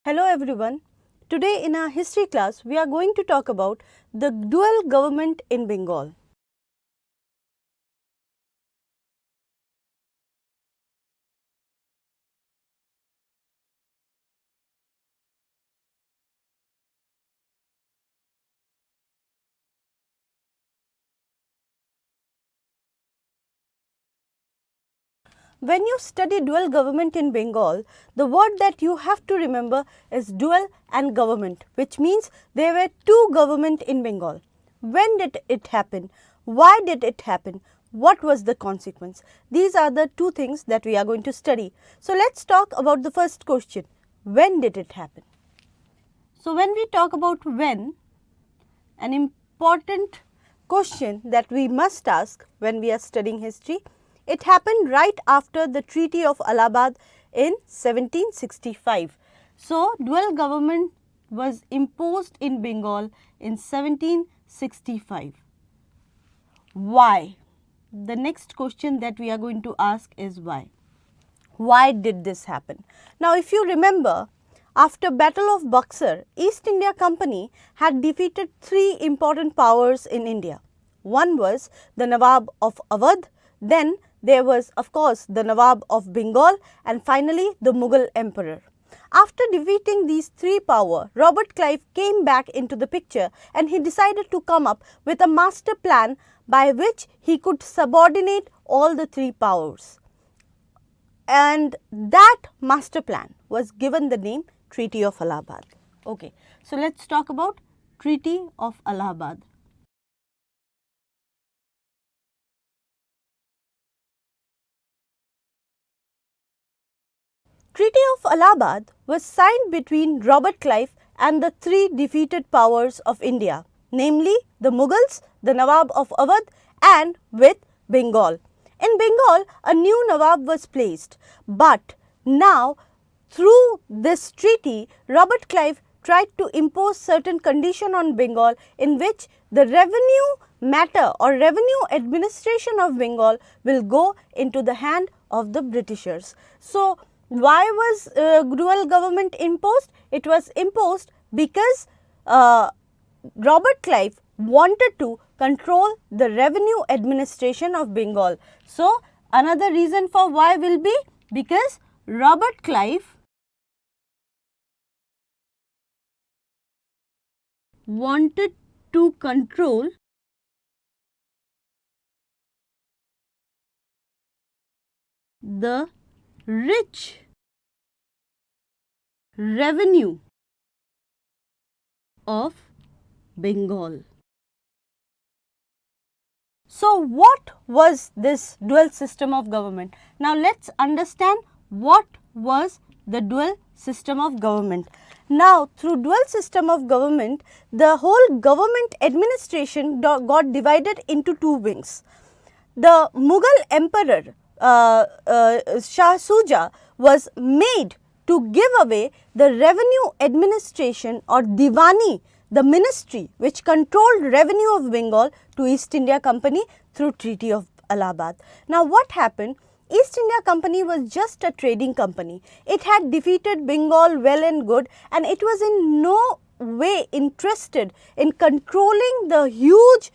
Hello everyone. Today in our history class, we are going to talk about the dual government in Bengal. When you study dual government in Bengal, the word that you have to remember is dual and government, which means there were two government in Bengal. When did it happen? Why did it happen? What was the consequence? These are the two things that we are going to study. So let's talk about the first question. When did it happen? So when we talk about when, an important question that we must ask when we are studying history, it happened right after the Treaty of Allahabad in 1765. So, dual government was imposed in Bengal in 1765. Why? The next question that we are going to ask is why. Why did this happen? Now, if you remember, after Battle of Buxar, East India Company had defeated three important powers in India. One was the Nawab of Awadh, then there was of course the Nawab of Bengal, and finally the Mughal Emperor. After defeating these three powers, Robert Clive came back into the picture and he decided to come up with a master plan by which he could subordinate all the three powers. And that master plan was given the name Treaty of Allahabad. Okay, so let's talk about Treaty of Allahabad. Treaty of Allahabad was signed between Robert Clive and the three defeated powers of India, namely the Mughals, the Nawab of Awadh, and with Bengal. In Bengal, a new Nawab was placed, but now through this treaty, Robert Clive tried to impose certain condition on Bengal in which the revenue matter or revenue administration of Bengal will go into the hand of the Britishers. So, why was dual government imposed? It was imposed because Robert Clive wanted to control the revenue administration of Bengal. So, another reason for why will be because Robert Clive wanted to control the rich revenue of Bengal. So, what was this dual system of government? Now, let's understand what was the dual system of government. Now, through dual system of government, the whole government administration got divided into two wings. The Mughal Emperor Shah Shuja was made to give away the revenue administration or Diwani, the ministry which controlled revenue of Bengal, to East India Company through Treaty of Allahabad. Now, what happened? East India Company was just a trading company. It had defeated Bengal well and good, and it was in no way interested in controlling the huge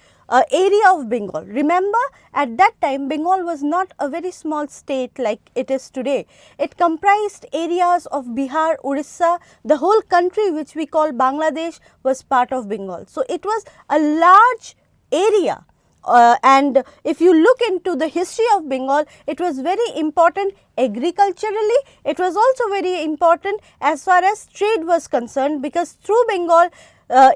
area of Bengal. Remember, at that time Bengal was not a very small state like it is today. It comprised areas of Bihar, Orissa, the whole country which we call Bangladesh was part of Bengal. So, it was a large area. And if you look into the history of Bengal, it was very important agriculturally. It was also very important as far as trade was concerned, because through Bengal,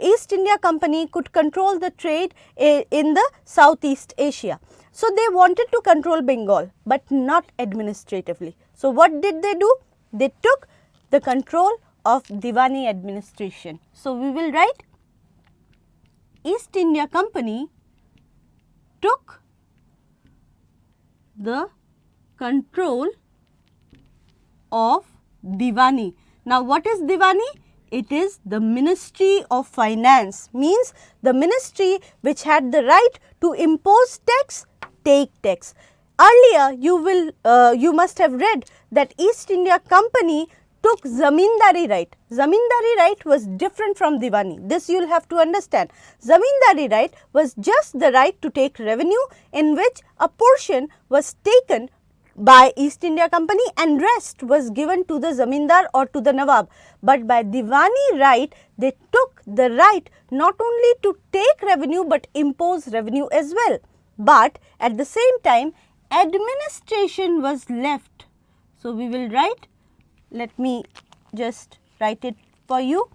East India Company could control the trade in the Southeast Asia. So, they wanted to control Bengal, but not administratively. So, what did they do? They took the control of Diwani administration. So, we will write East India Company took the control of Diwani. Now, what is Diwani? It is the Ministry of Finance, means the ministry which had the right to impose tax, take tax. Earlier, you must have read that East India Company took zamindari right. Zamindari right was different from Diwani. This you will have to understand. Zamindari right was just the right to take revenue, in which a portion was taken by East India Company and rest was given to the zamindar or to the Nawab. But by Diwani right, they took the right not only to take revenue but impose revenue as well. But at the same time, administration was left. So, we will write, let me just write it for you.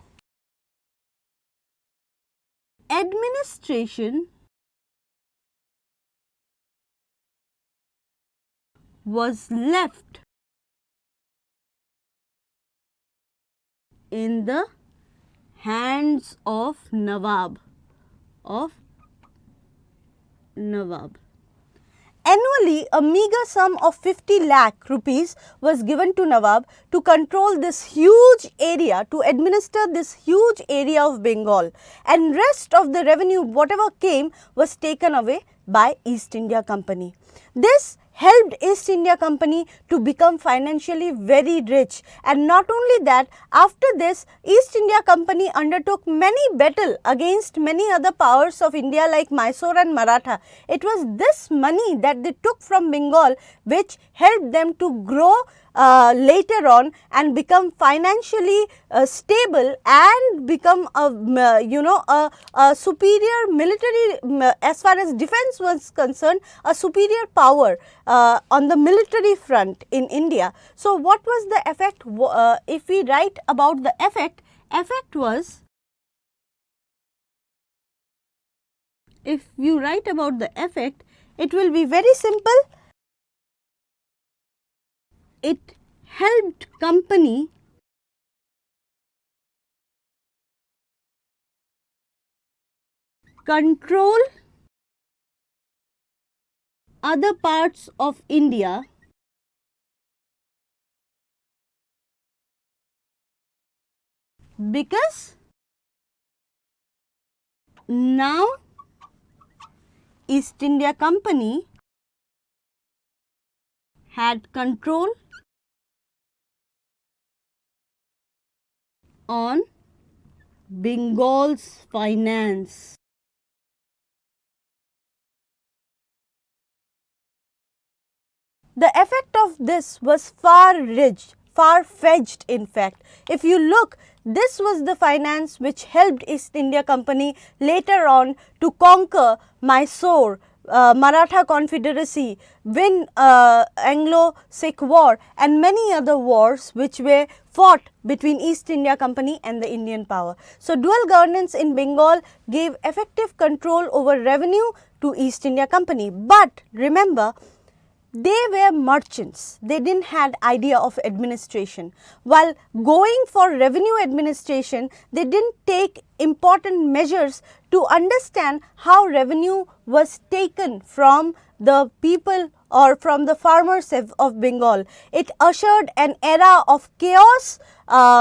Administration was left in the hands of Nawab. Annually, a meager sum of 50 lakh rupees was given to Nawab to control this huge area, to administer this huge area of Bengal, and rest of the revenue, whatever came, was taken away by East India Company. This helped East India Company to become financially very rich, and not only that, after this East India Company undertook many battles against many other powers of India like Mysore and Maratha. It was this money that they took from Bengal which helped them to grow later on and become financially stable and become a superior military, as far as defense was concerned, a superior power on the military front in India. So, what was the effect? If we write about the effect was, if you write about the effect, it will be very simple. It helped company control other parts of India because now East India Company had control on Bengal's finance. The effect of this was far-fetched in fact. If you look, this was the finance which helped East India Company later on to conquer Mysore, Maratha Confederacy, win Anglo-Sikh War and many other wars which were fought between East India Company and the Indian power. So, dual governance in Bengal gave effective control over revenue to East India Company. But remember, they were merchants, they didn't have idea of administration. While going for revenue administration, they didn't take important measures to understand how revenue was taken from the people or from the farmers of Bengal. It ushered an era of chaos,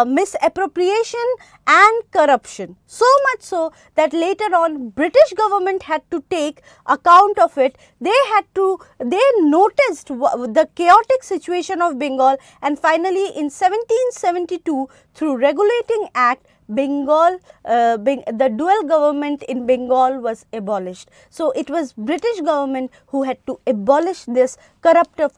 misappropriation and corruption. So much so that later on British government had to take account of it. They noticed the chaotic situation of Bengal, and finally in 1772 through Regulating Act, the dual government in Bengal was abolished. So, it was British government who had to abolish this corruptive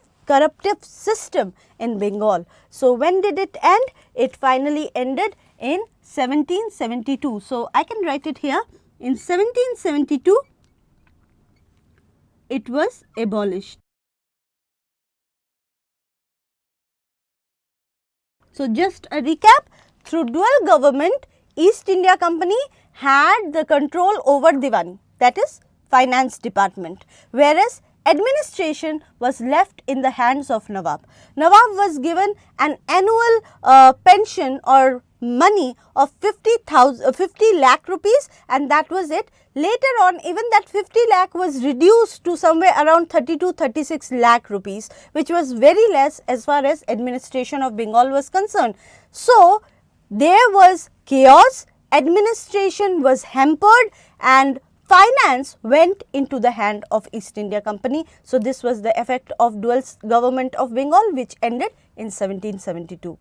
system in Bengal. So, when did it end? It finally ended in 1772. So, I can write it here. In 1772, it was abolished. So, just a recap. Through dual government, East India Company had the control over Diwani, that is finance department, whereas administration was left in the hands of Nawab. Nawab was given an annual pension or money of 50 lakh rupees, and that was it. Later on, even that 50 lakh was reduced to somewhere around 30 to 36 lakh rupees, which was very less as far as administration of Bengal was concerned. So, there was chaos, administration was hampered and finance went into the hand of East India Company. So, this was the effect of dual government of Bengal which ended in 1772.